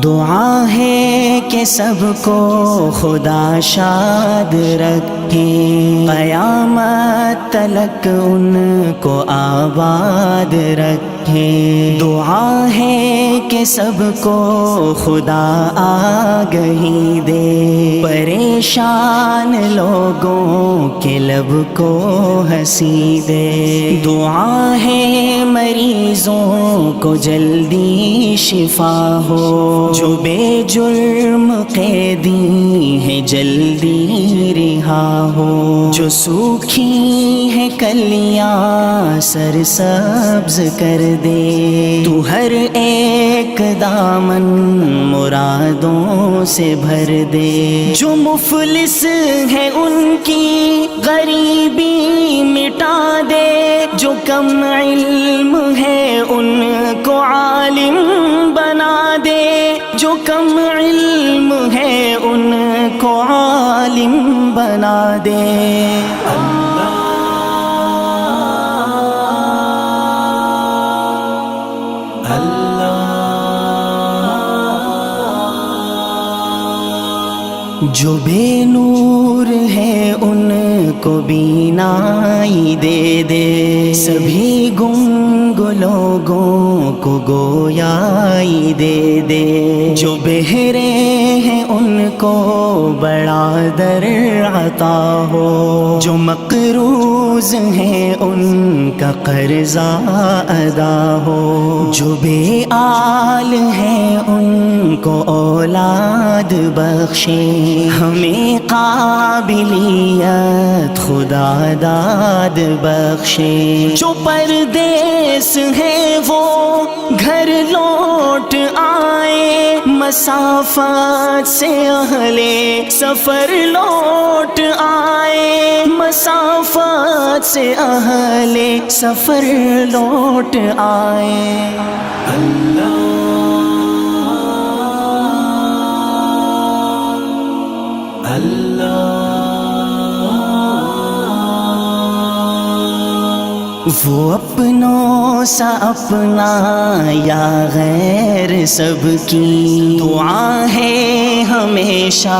دعا ہے کہ سب کو خدا شاد رکھے، قیامت تلک ان کو آباد رکھے۔ دعا ہے کہ سب کو خدا آگہی دے، پریشان لوگوں کے لب کو ہنسی دے۔ دعا ہے مریضوں کو جلدی شفا ہو، جو بے جرم قیدی ہے جلدی رہا ہو، جو سوکھی ہے کلیاں سر سبز کر دے۔ تو ہر ایک دامن مرادوں سے بھر دے، جو مفلس ہے ان کی غریبی مٹا دے، جو کم علم ہے ان کو عالم بنا دے، جو کم علم ہے ان کو عالم بنا دے۔ جو بے نور ہے ان کو بینائی دے دے، سبھی گنگ لوگوں کو گویائی دے دے۔ جو بہرے ہیں ان کو بڑا در عطا ہو، جو مقروض ہیں ان کا قرضہ ادا ہو، جو بے آل ہیں ان کو اولاد بخشے۔ ہمیں قابلیت خدا داد بخشے، جو پردیس ہے وہ گھر لوٹ آئے، مسافت سے اہل سفر لوٹ آئے، مسافت سے اہل سفر لوٹ آئے۔ وہ اپنوں سا اپنا یا غیر سب کی دعا ہے، ہمیشہ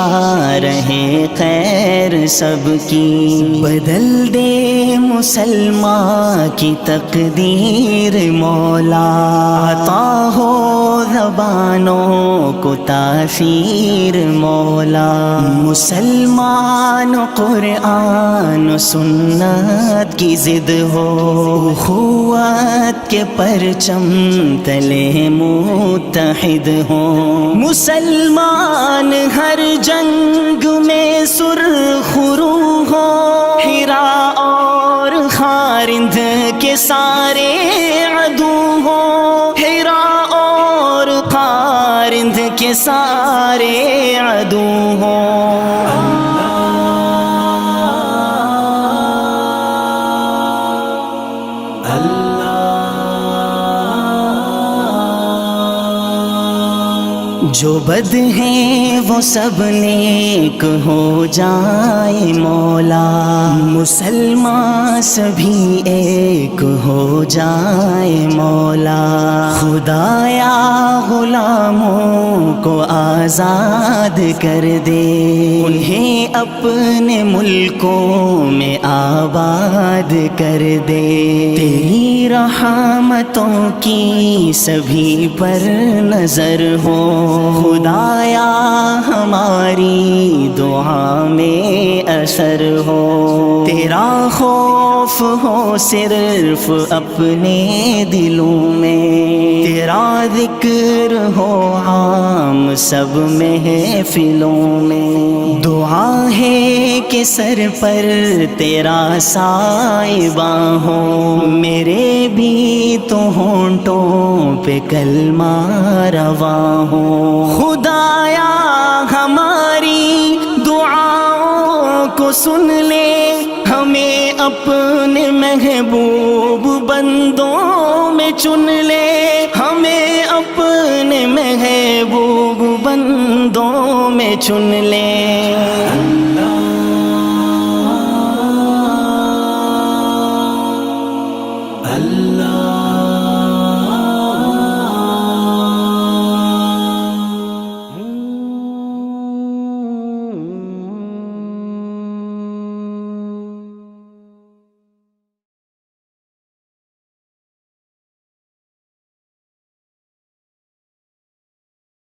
رہے خیر سب کی۔ بدل دے مسلمان کی تقدیر مولا، عطا ہو زبانوں کو تاثیر مولا۔ مسلمان قرآن و سنت کی ضد ہو، اخوت کے پرچم تلے متحد ہوں۔ مسلمان ہر جنگ میں سرخ رو ہوں، ہیرا اور خارند کے سارے عدو ہوں، ہیرا اور خارند کے سارے عدو ہوں۔ جو بد ہیں وہ سب نیک ہو جائیں مولا، مسلمان سبھی ایک ہو جائیں مولا۔ خدایا غلاموں کو آزاد کر دے، انہیں اپنے ملکوں میں آباد کر دے۔ تیری رحمتوں کی سبھی پر نظر ہو، خدایا ہماری دعا میں اثر ہو۔ تیرا خوف ہو صرف اپنے دلوں میں، تیرا ذکر ہو عام سب محفلوں میں۔ دعا ہے کہ سر پر تیرا سائباں ہو، میرے بھی تو ہونٹوں پہ کلمہ رواں ہو۔ خدایا ہماری دعاؤں کو سن لے، ہمیں اپنے محبوب بندوں میں چن لے، ہمیں اپنے محبوب بندوں میں چن لے۔